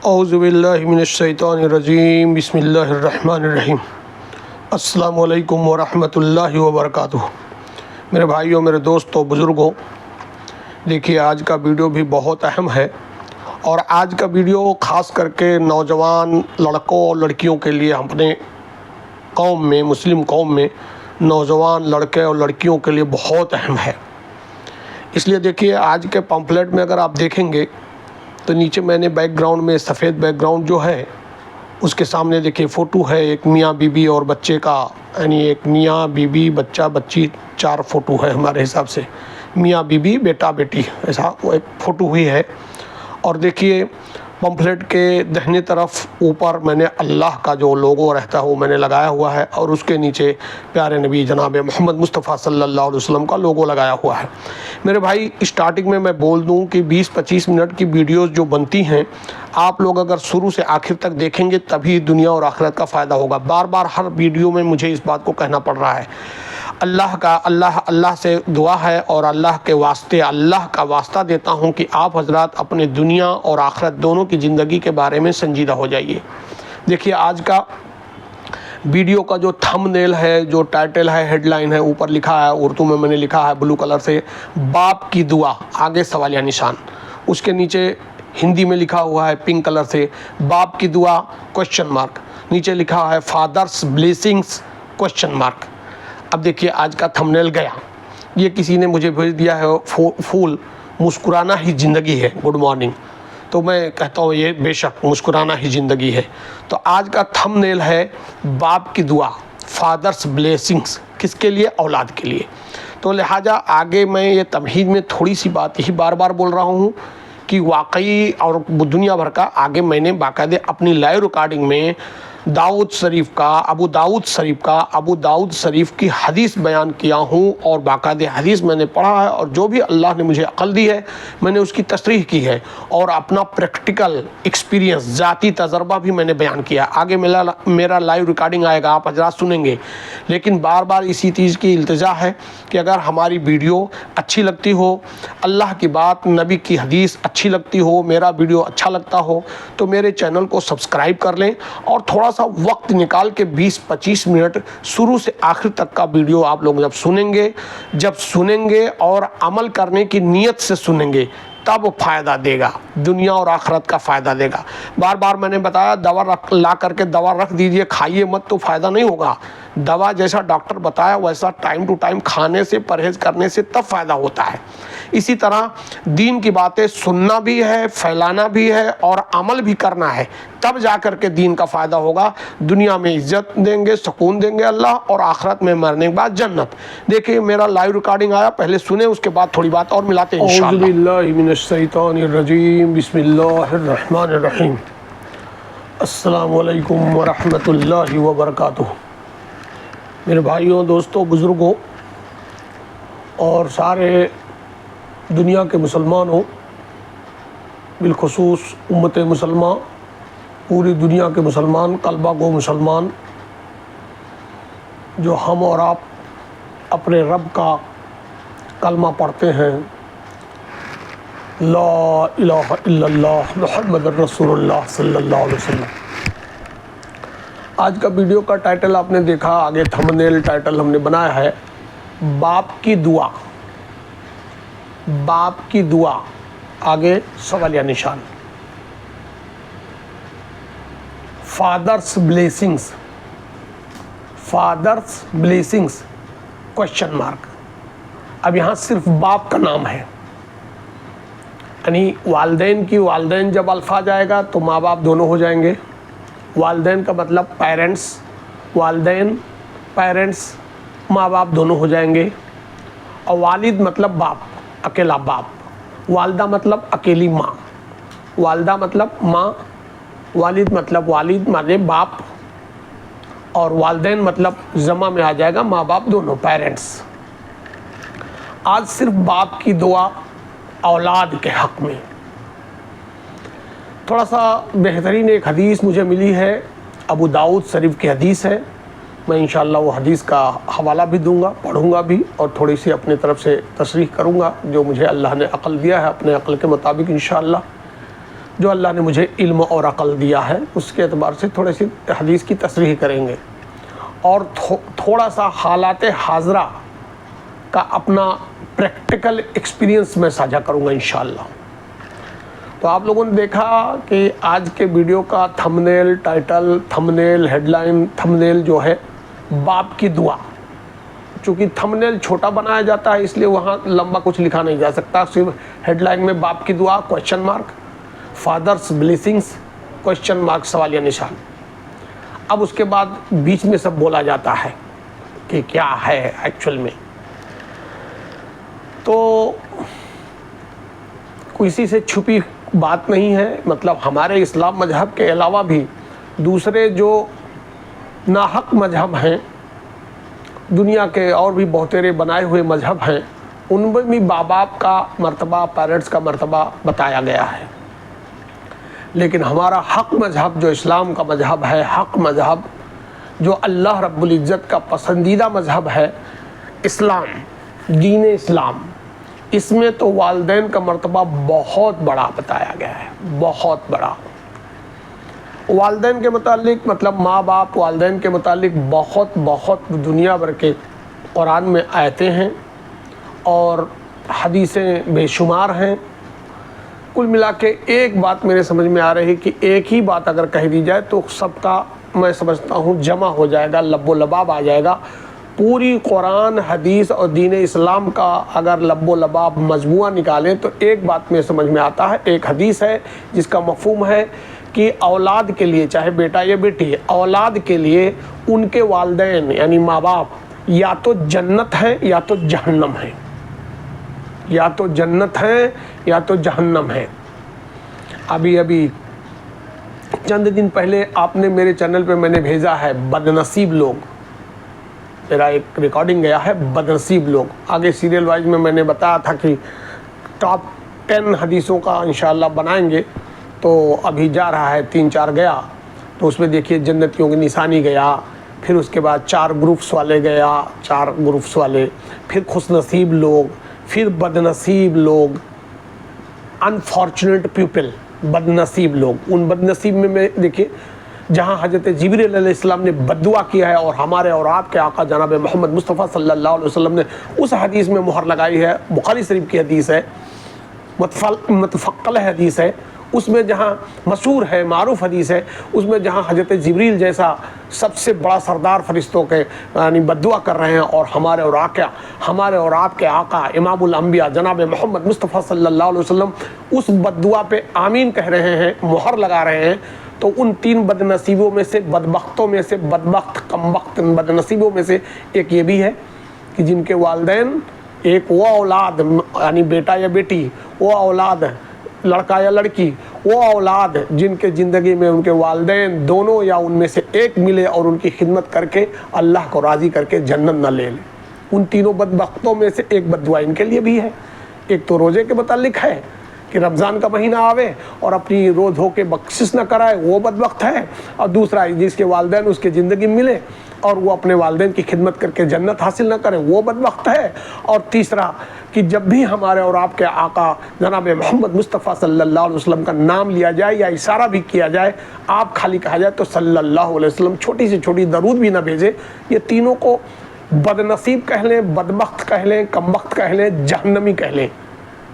اعوذ باللہ من الشیطان الرجیم بسم اللہ الرحمن الرحیم السلام علیکم ورحمۃ اللہ وبرکاتہ۔ میرے بھائیوں، میرے دوستوں، بزرگوں، دیکھیے آج کا ویڈیو بھی بہت اہم ہے، اور آج کا ویڈیو خاص کر کے نوجوان لڑکوں اور لڑکیوں کے لیے اپنے قوم میں، مسلم قوم میں نوجوان لڑکے اور لڑکیوں کے لیے بہت اہم ہے۔ اس لیے دیکھیے آج کے پمفلیٹ میں اگر آپ دیکھیں گے تو نیچے میں نے بیک گراؤنڈ میں سفید بیک گراؤنڈ جو ہے اس کے سامنے دیکھیے فوٹو ہے ایک میاں بی بی اور بچے کا، یعنی ایک میاں بی بی بچہ بچی، 4 فوٹو ہے ہمارے حساب سے، میاں بی بی بیٹا بیٹی، ایسا وہ ایک فوٹو ہوئی ہے۔ اور دیکھیے پمفلیٹ کے دہنی طرف اوپر میں نے اللہ کا جو لوگو رہتا ہے وہ میں نے لگایا ہوا ہے، اور اس کے نیچے پیارے نبی جناب محمد مصطفیٰ صلی اللہ علیہ وسلم کا لوگو لگایا ہوا ہے۔ میرے بھائی اسٹارٹنگ میں بول دوں کہ 20-25 منٹ کی ویڈیوز جو بنتی ہیں، آپ لوگ اگر شروع سے آخر تک دیکھیں گے تبھی دنیا اور آخرت کا فائدہ ہوگا۔ بار بار ہر ویڈیو میں مجھے اس بات کو کہنا پڑ رہا ہے، اللہ سے دعا ہے اور اللہ کے واسطے اللہ کا واسطہ دیتا ہوں کہ آپ حضرات اپنے دنیا اور آخرت دونوں کی زندگی کے بارے میں سنجیدہ ہو جائیے۔ دیکھیے آج کا ویڈیو کا جو تھم نیل ہے، جو ٹائٹل ہے، ہیڈ لائن ہے، اوپر لکھا ہے اردو میں نے لکھا ہے بلو کلر سے، باپ کی دعا، آگے سوالیہ نشان، اس کے نیچے ہندی میں لکھا ہوا ہے پنک کلر سے باپ کی دعا کوشچن مارک، نیچے لکھا ہے فادرز بلیسنگز کوشچن مارک۔ اب دیکھیے آج کا تھم نیل گیا، یہ کسی نے مجھے بھیج دیا ہے، پھول مسکرانا ہی زندگی ہے، گڈ مارننگ، تو میں کہتا ہوں یہ بے شک مسکرانا ہی زندگی ہے۔ تو آج کا تھم نیل ہے باپ کی دعا، فادرز بلیسنگز، کس کے لیے؟ اولاد کے لیے۔ تو لہٰذا آگے میں یہ تمہید میں تھوڑی سی بات یہی بار بار بول رہا ہوں کہ واقعی اور دنیا بھر کا آگے میں نے باقاعدہ اپنی لائیو ریکارڈنگ میں ابو داؤد شریف کی حدیث بیان کیا ہوں، اور باقاعدہ حدیث میں نے پڑھا ہے، اور جو بھی اللہ نے مجھے عقل دی ہے میں نے اس کی تصریح کی ہے، اور اپنا پریکٹیکل ایکسپیرینس، ذاتی تجربہ بھی میں نے بیان کیا۔ آگے میرا لائیو ریکارڈنگ آئے گا، آپ حضرات سنیں گے، لیکن بار بار اسی چیز کی التجا ہے کہ اگر ہماری ویڈیو اچھی لگتی ہو، اللہ کی بات، نبی کی حدیث اچھی لگتی ہو، میرا ویڈیو اچھا لگتا ہو تو میرے چینل کو سبسکرائب کر لیں، اور تھوڑا سا وقت نکال کے 20-25 منٹ شروع سے آخر تک کا ویڈیو آپ لوگ جب سنیں گے اور عمل کرنے کی نیت سے سنیں گے تب فائدہ دے گا، دنیا اور آخرت کا فائدہ دے گا۔ بار بار میں نے بتایا دوا لا کر کے دوا رکھ دیجئے، کھائیے مت تو فائدہ نہیں ہوگا۔ دوا جیسا ڈاکٹر بتایا ویسا ٹائم ٹو ٹائم کھانے سے، پرہیز کرنے سے تب فائدہ ہوتا ہے۔ اسی طرح دین کی باتیں سننا بھی ہے، پھیلانا بھی ہے، اور عمل بھی کرنا ہے، تب جا کر کے دین کا فائدہ ہوگا۔ دنیا میں عزت دیں گے، سکون دیں گے اللہ، اور آخرت میں مرنے کے بعد جنت۔ دیکھیں میرا لائیو ریکارڈنگ آیا، پہلے سنیں، اس کے بعد تھوڑی بات اور ملاتے ہیں انشاءاللہ۔ اعوذ باللہ من الشیطان الرجیم، بسم اللہ الرحمن الرحیم، السلام علیکم ورحمۃ اللہ وبرکاتہ۔ میرے بھائیوں، دوستوں، بزرگوں اور سارے دنیا کے مسلمانوں، بالخصوص امت مسلمہ، پوری دنیا کے مسلمان، قلبہ گو مسلمان، جو ہم اور آپ اپنے رب کا کلمہ پڑھتے ہیں، لا الہ الا اللہ محمد رسول اللہ صلی اللہ علیہ وسلم۔ آج کا ویڈیو کا ٹائٹل آپ نے دیکھا، آگے تھم نیل ٹائٹل ہم نے بنایا ہے باپ کی دعا، باپ کی دعا، آگے سوالیہ نشان، father's blessings, father's blessings question mark. اب یہاں صرف باپ کا نام ہے، یعنی والدین جب الفاظ آئے گا تو ماں باپ دونوں ہو جائیں گے۔ والدین کا مطلب پیرنٹس، والدین پیرنٹس، ماں باپ دونوں ہو جائیں گے۔ اور والد مطلب باپ، اکیلا باپ، والدہ مطلب اکیلی ماں، والدہ مطلب ماں، والد مطلب والد مانے باپ، اور والدین مطلب جمع میں آ جائے گا ماں باپ دونوں، پیرنٹس۔ آج صرف باپ کی دعا اولاد کے حق میں۔ تھوڑا سا بہترین ایک حدیث مجھے ملی ہے، ابو داؤد شریف کی حدیث ہے، میں انشاءاللہ وہ حدیث کا حوالہ بھی دوں گا، پڑھوں گا بھی، اور تھوڑی سی اپنے طرف سے تصریح کروں گا جو مجھے اللہ نے عقل دیا ہے، اپنے عقل کے مطابق انشاءاللہ۔ جو اللہ نے مجھے علم اور عقل دیا ہے اس کے اعتبار سے تھوڑی سی حدیث کی تصریح کریں گے، اور تھوڑا سا حالات حاضرہ کا اپنا پریکٹیکل ایکسپیرینس میں ساجھا کروں گا انشاءاللہ۔ تو آپ لوگوں نے دیکھا کہ آج کے ویڈیو کا thumbnail, title, thumbnail, headline, thumbnail جو ہے باپ کی دعا، چونکہ تھمبنیل چھوٹا بنایا جاتا ہے اس لیے وہاں لمبا کچھ لکھا نہیں جا سکتا، صرف ہیڈ لائن میں باپ کی دعا question mark, fathers blessings question mark سوالیہ نشان۔ اب اس کے بعد بیچ میں سب بولا جاتا ہے کہ کیا ہے ایکچول میں، تو کسی سے چھپی بات نہیں ہے، مطلب ہمارے اسلام مذہب کے علاوہ بھی دوسرے جو ناحق مذہب ہیں، دنیا کے اور بھی بہتیرے بنائے ہوئے مذہب ہیں، ان میں بھی باپ کا مرتبہ، پیرنٹس کا مرتبہ بتایا گیا ہے، لیکن ہمارا حق مذہب جو اسلام کا مذہب ہے، حق مذہب جو اللہ رب العزت کا پسندیدہ مذہب ہے، اسلام، دین اسلام، اس میں تو والدین کا مرتبہ بہت بڑا بتایا گیا ہے، بہت بڑا۔ والدین کے متعلق مطلب ماں باپ، والدین کے متعلق بہت دنیا بھر کے قرآن میں آیتیں ہیں اور حدیثیں بے شمار ہیں۔ کل ملا کے ایک بات میرے سمجھ میں آ رہی کہ ایک ہی بات اگر کہہ دی جائے تو سب کا میں سمجھتا ہوں جمع ہو جائے گا، لب و لباب آ جائے گا۔ پوری قرآن، حدیث اور دین اسلام کا اگر لب و لباب مجموعہ نکالیں تو ایک بات میں سمجھ میں آتا ہے، ایک حدیث ہے جس کا مفہوم ہے کہ اولاد کے لیے، چاہے بیٹا یا بیٹی، اولاد کے لیے ان کے والدین یعنی ماں باپ یا تو جنت ہے یا تو جہنم ہے، یا تو جنت ہے یا تو جہنم ہے۔ ابھی چند دن پہلے آپ نے میرے چینل پہ میں نے بھیجا ہے بدنصیب لوگ، میرا ایک ریکارڈنگ گیا ہے بدنصیب لوگ۔ آگے سیریل وائز میں نے بتایا تھا کہ ٹاپ 10 حدیثوں کا انشاءاللہ بنائیں گے، تو ابھی جا رہا ہے 3-4 گیا، تو اس میں دیکھیے جنتیوں کی نشانی گیا، پھر اس کے بعد 4 گروپس والے گیا، 4 گروپس والے، پھر خوش نصیب لوگ، پھر بدنصیب لوگ، انفارچونیٹ پیپل، بدنصیب لوگ۔ ان بدنصیب میں دیکھیے جہاں حضرت جبریل علیہ السلام نے بددعا کیا ہے اور ہمارے اور آپ کے آقا جناب محمد مصطفیٰ صلی اللہ علیہ وسلم نے اس حدیث میں مہر لگائی ہے، بخاری شریف کی حدیث ہے، متفقل حدیث ہے، اس میں جہاں مشہور ہے، معروف حدیث ہے، اس میں جہاں حضرت جبریل جیسا سب سے بڑا سردار فرشتوں کے یعنی بددعا کر رہے ہیں اور ہمارے اور آپ کے آقا امام الانبیاء جناب محمد مصطفیٰ صلی اللہ علیہ وسلم اس بددعا پہ آمین کہہ رہے ہیں، مہر لگا رہے ہیں، تو ان 3 بدنصیبوں میں سے، بدبختوں میں سے، بدبخت کمبخت بدنصیبوں میں سے ایک یہ بھی ہے کہ جن کے والدین، ایک وہ اولاد یعنی بیٹا یا بیٹی، وہ اولاد لڑکا یا لڑکی، وہ اولاد جن کے زندگی میں ان کے والدین دونوں یا ان میں سے ایک ملے اور ان کی خدمت کر کے اللہ کو راضی کر کے جنت نہ لے لے۔ ان تینوں بدبختوں میں سے ایک بددعا ان کے لیے بھی ہے۔ ایک تو روزے کے متعلق ہے کہ رمضان کا مہینہ آوے اور اپنی روز دھو کے بخشش نہ کرائے، وہ بدبخت ہے، اور دوسرا جس کے والدین اس کے زندگی ملے اور وہ اپنے والدین کی خدمت کر کے جنت حاصل نہ کرے، وہ بدبخت ہے، اور تیسرا کہ جب بھی ہمارے اور آپ کے آقا جناب محمد مصطفیٰ صلی اللہ علیہ وسلم کا نام لیا جائے یا اشارہ بھی کیا جائے، آپ خالی کہا جائے تو صلی اللہ علیہ وسلم چھوٹی سے چھوٹی درود بھی نہ بھیجے، یہ تینوں کو بدنصیب کہہ لیں، بدبخت کہہ لیں، کمبخت کہہ لیں، جہنمی کہہ لیں۔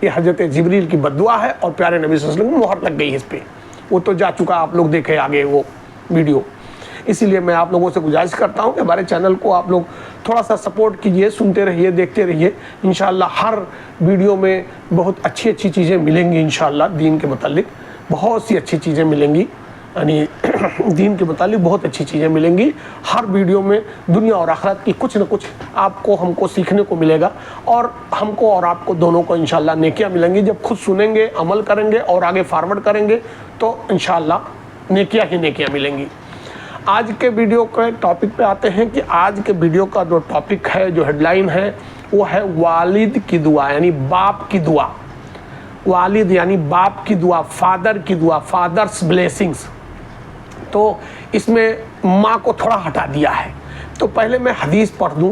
یہ حضرت جبریل کی بددعا ہے اور پیارے نبی صلی اللہ علیہ وسلم کی مہر لگ گئی اس پہ، وہ تو جا چکا، آپ لوگ دیکھیں آگے وہ ویڈیو۔ اسی لیے میں آپ لوگوں سے گزارش کرتا ہوں کہ ہمارے چینل کو آپ لوگ تھوڑا سا سپورٹ کیجئے، سنتے رہیے، دیکھتے رہیے، انشاءاللہ ہر ویڈیو میں بہت اچھی چیزیں ملیں گی، انشاءاللہ دین کے متعلق بہت سی اچھی چیزیں ملیں گی، یعنی دین کے متعلق بہت اچھی چیزیں ملیں گی۔ ہر ویڈیو میں دنیا اور آخرت کی کچھ نہ کچھ آپ کو ہم کو سیکھنے کو ملے گا، اور ہم کو اور آپ کو دونوں کو انشاءاللہ نیکیاں ملیں گی۔ جب خود سنیں گے، عمل کریں گے اور آگے فارورڈ کریں گے تو انشاءاللہ نیکیاں ہی نیکیاں ملیں گی۔ آج کے ویڈیو کے ٹاپک پہ آتے ہیں کہ آج کے ویڈیو کا جو ٹاپک ہے، جو ہیڈ لائن ہے، وہ ہے والد کی دعا، یعنی باپ کی دعا۔ والد یعنی باپ کی دعا، فادر کی دعا، فادرز بلیسنگز۔ تو اس میں ماں کو تھوڑا ہٹا دیا ہے، تو پہلے میں حدیث پڑھ دوں،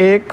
1,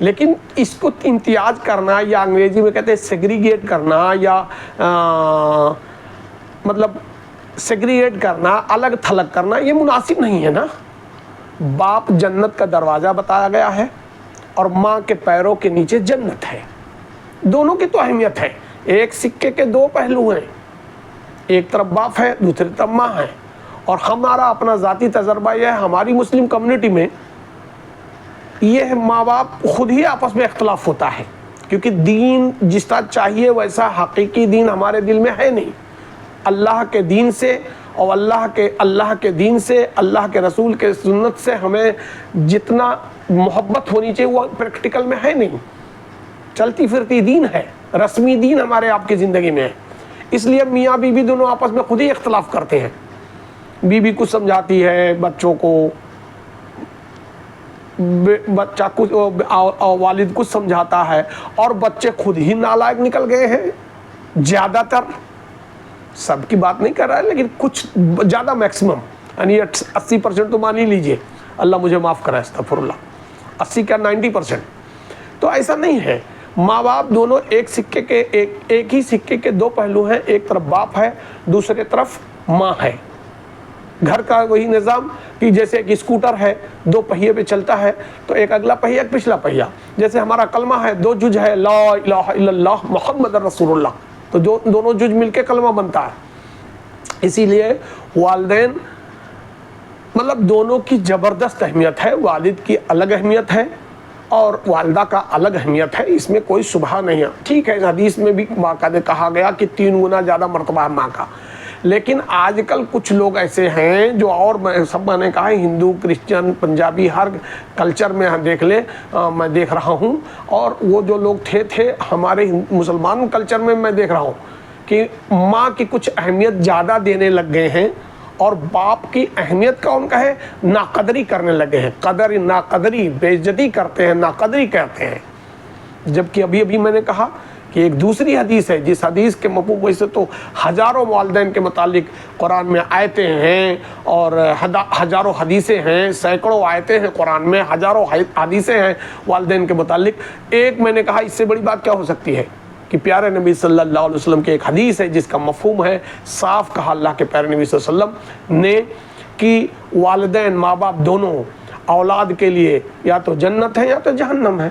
لیکن اس کو امتیاز کرنا یا انگریزی میں کہتے ہیں سیگریگیٹ کرنا یا مطلب سیگریگیٹ کرنا، الگ تھلگ کرنا، یہ مناسب نہیں ہے نا۔ باپ جنت کا دروازہ بتایا گیا ہے اور ماں کے پیروں کے نیچے جنت ہے، دونوں کی تو اہمیت ہے۔ ایک سکے کے دو پہلو ہیں، ایک طرف باپ ہے، دوسری طرف ماں ہے۔ اور ہمارا اپنا ذاتی تجربہ یہ ہے، ہماری مسلم کمیونٹی میں یہ ماں باپ خود ہی آپس میں اختلاف ہوتا ہے، کیونکہ دین جس طرح چاہیے ویسا حقیقی دین ہمارے دل میں ہے نہیں۔ اللہ کے دین سے اور اللہ کے دین سے، اللہ کے رسول کے سنت سے ہمیں جتنا محبت ہونی چاہیے وہ پریکٹیکل میں ہے نہیں، چلتی پھرتی دین ہے، رسمی دین ہمارے آپ کی زندگی میں ہے۔ اس لیے میاں بیوی دونوں آپس میں خود ہی اختلاف کرتے ہیں، بیوی کچھ سمجھاتی ہے بچوں کو، بچہ کچھ، والد کچھ سمجھاتا ہے، اور بچے خود ہی نالائق نکل گئے ہیں زیادہ تر، سب کی بات نہیں کر رہا ہے لیکن کچھ زیادہ میکسیمم، یعنی 80% تو مان ہی لیجئے، اللہ مجھے معاف کرے، استغفر اللہ، 80 کیا 90%۔ تو ایسا نہیں ہے، ماں باپ دونوں ایک سکے کے ایک ہی سکے کے دو پہلو ہیں، ایک طرف باپ ہے، دوسرے طرف ماں ہے۔ گھر کا وہی نظام کہ جیسے ایک اسکوٹر ہے، دو پہیے پہ چلتا ہے، تو ایک اگلا پہیہ ایک پچھلا پہیہ، جیسے ہمارا کلمہ ہے، دو جج ہے، لا الہ الا اللہ محمد رسول اللہ، تو دونوں جج مل کے کلمہ بنتا ہے۔ اسی لیے والدین مطلب دونوں کی زبردست اہمیت ہے، والد کی الگ اہمیت ہے اور والدہ کا الگ اہمیت ہے، اس میں کوئی شبہ نہیں ہے۔ ٹھیک ہے، حدیث میں بھی باقاعدہ کہا گیا کہ 3 گنا زیادہ مرتبہ ہے ماں کا، لیکن آج کل کچھ لوگ ایسے ہیں جو، اور سب میں نے کہا ہندو، کرسچن، پنجابی، ہر کلچر میں دیکھ لیں، میں دیکھ رہا ہوں، اور وہ جو لوگ تھے ہمارے مسلمان کلچر میں دیکھ رہا ہوں کہ ماں کی کچھ اہمیت زیادہ دینے لگ گئے ہیں، اور باپ کی اہمیت کا ان کا ہے ناقدری کرنے لگے ہیں، ناقدری، بے عزتی کرتے ہیں، ناقدری کہتے ہیں۔ جبکہ ابھی میں نے کہا کہ ایک دوسری حدیث ہے، جس حدیث کے مفہوم ویسے تو ہزاروں والدین کے متعلق قرآن میں آیتیں ہیں اور ہزاروں حدیثیں ہیں، سینکڑوں آیتیں ہیں قرآن میں، ہزاروں حدیثیں ہیں والدین کے متعلق۔ ایک میں نے کہا اس سے بڑی بات کیا ہو سکتی ہے کہ پیارے نبی صلی اللہ علیہ وسلم کی ایک حدیث ہے جس کا مفہوم ہے، صاف کہا اللہ کے پیارے نبی صلی اللہ علیہ وسلم نے کہ والدین، ماں باپ دونوں اولاد کے لیے یا تو جنت ہے یا تو جہنم ہے۔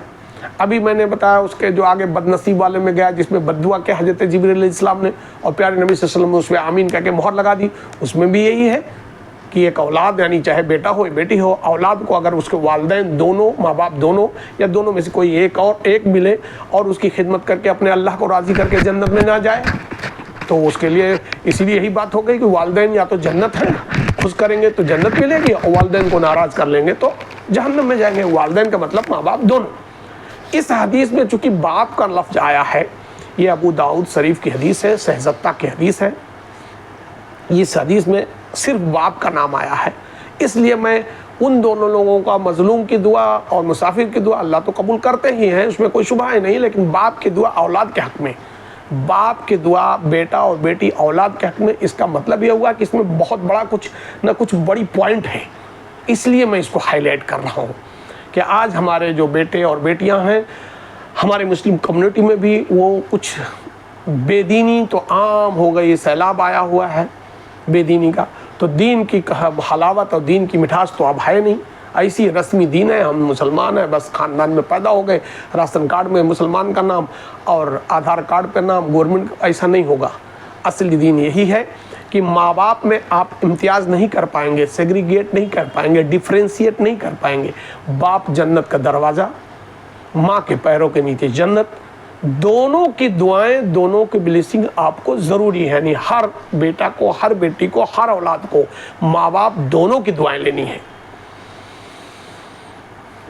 ابھی میں نے بتایا اس کے جو آگے بد نصیب والے میں گیا، جس میں بد دعا کے حضرت جبریل علیہ السلام نے، اور پیارے نبی صلی اللہ علیہ وسلم نے اس میں آمین کہہ کے مہر لگا دی، اس میں بھی یہی ہے کہ ایک اولاد، یعنی چاہے بیٹا ہو یا بیٹی ہو، اولاد کو اگر اس کے والدین دونوں، ماں باپ دونوں یا دونوں میں سے کوئی ایک ملے اور اس کی خدمت کر کے اپنے اللہ کو راضی کر کے جنت میں نہ جائے، تو اس کے لیے اسی لیے یہی بات ہو گئی کہ والدین یا تو جنت ہے، خوش کریں گے تو جنت ملے گی، اور والدین کو ناراض کر لیں گے تو جہنم میں جائیں گے۔ والدین کا مطلب ماں باپ دونوں۔ اس حدیث میں چونکہ باپ کا لفظ آیا ہے، یہ ابو داؤد شریف کی حدیث ہے، سہزتہ کی حدیث ہے، اس حدیث میں صرف باپ کا نام آیا ہے، اس لیے میں ان دونوں لوگوں کا، مظلوم کی دعا اور مسافر کی دعا، اللہ تو قبول کرتے ہی ہیں، اس میں کوئی شبہ ہی نہیں، لیکن باپ کی دعا اولاد کے حق میں، باپ کی دعا بیٹا اور بیٹی اولاد کے حق میں، اس کا مطلب یہ ہوا کہ اس میں بہت بڑا کچھ نہ کچھ بڑی پوائنٹ ہے، اس لیے میں اس کو ہائی لائٹ کر رہا ہوں کہ آج ہمارے جو بیٹے اور بیٹیاں ہیں ہمارے مسلم کمیونٹی میں بھی، وہ کچھ بے دینی تو عام ہو گئی، سیلاب آیا ہوا ہے بے دینی کا، تو دین کی حلاوت اور دین کی مٹھاس تو اب ہے نہیں۔ ایسی رسمی دین ہے، ہم مسلمان ہیں، بس خاندان میں پیدا ہو گئے، راشن کارڈ میں مسلمان کا نام اور آدھار کارڈ پہ نام گورنمنٹ، ایسا نہیں ہوگا۔ اصلی دین یہی ہے کہ ماں باپ میں آپ امتیاز نہیں کر پائیں گے، سیگریگیٹ نہیں کر پائیں گے، ڈیفرینشیٹ نہیں کر پائیں گے۔ باپ جنت کا دروازہ، ماں کے پیروں کے نیچے جنت، دونوں کی دعائیں، دونوں کی بلیسنگ آپ کو ضروری ہے، یعنی ہر بیٹا کو، ہر بیٹی کو، ہر اولاد کو ماں باپ دونوں کی دعائیں لینی ہیں۔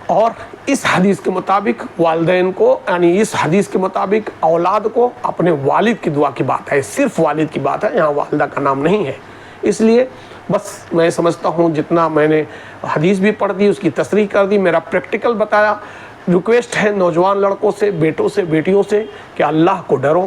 اور اس حدیث کے مطابق والدین کو، یعنی اس حدیث کے مطابق اولاد کو اپنے والد کی دعا کی بات ہے، صرف والد کی بات ہے، یہاں والدہ کا نام نہیں ہے۔ اس لیے بس میں سمجھتا ہوں جتنا میں نے حدیث بھی پڑھ دی، اس کی تصریح کر دی، میرا پریکٹیکل بتایا۔ ریکویسٹ ہے نوجوان لڑکوں سے، بیٹوں سے، بیٹیوں سے کہ اللہ کو ڈرو،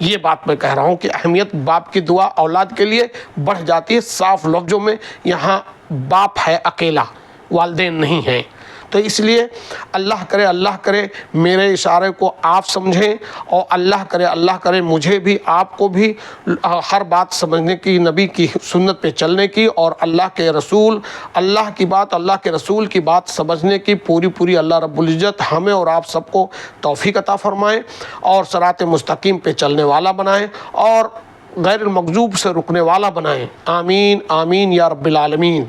یہ بات میں کہہ رہا ہوں کہ اہمیت باپ کی دعا اولاد کے لیے بڑھ جاتی ہے۔ صاف لفظوں میں یہاں باپ ہے اکیلا، والدین نہیں ہیں۔ تو اس لیے اللہ کرے میرے اشارے کو آپ سمجھیں، اور اللہ کرے مجھے بھی آپ کو بھی ہر بات سمجھنے کی، نبی کی سنت پہ چلنے کی، اور اللہ کے رسول کی بات سمجھنے کی پوری اللہ رب العزت ہمیں اور آپ سب کو توفیق عطا فرمائیں، اور صراط مستقیم پہ چلنے والا بنائیں، اور غیر المغضوب سے رکنے والا بنائیں۔ آمین آمین یا رب العالمین۔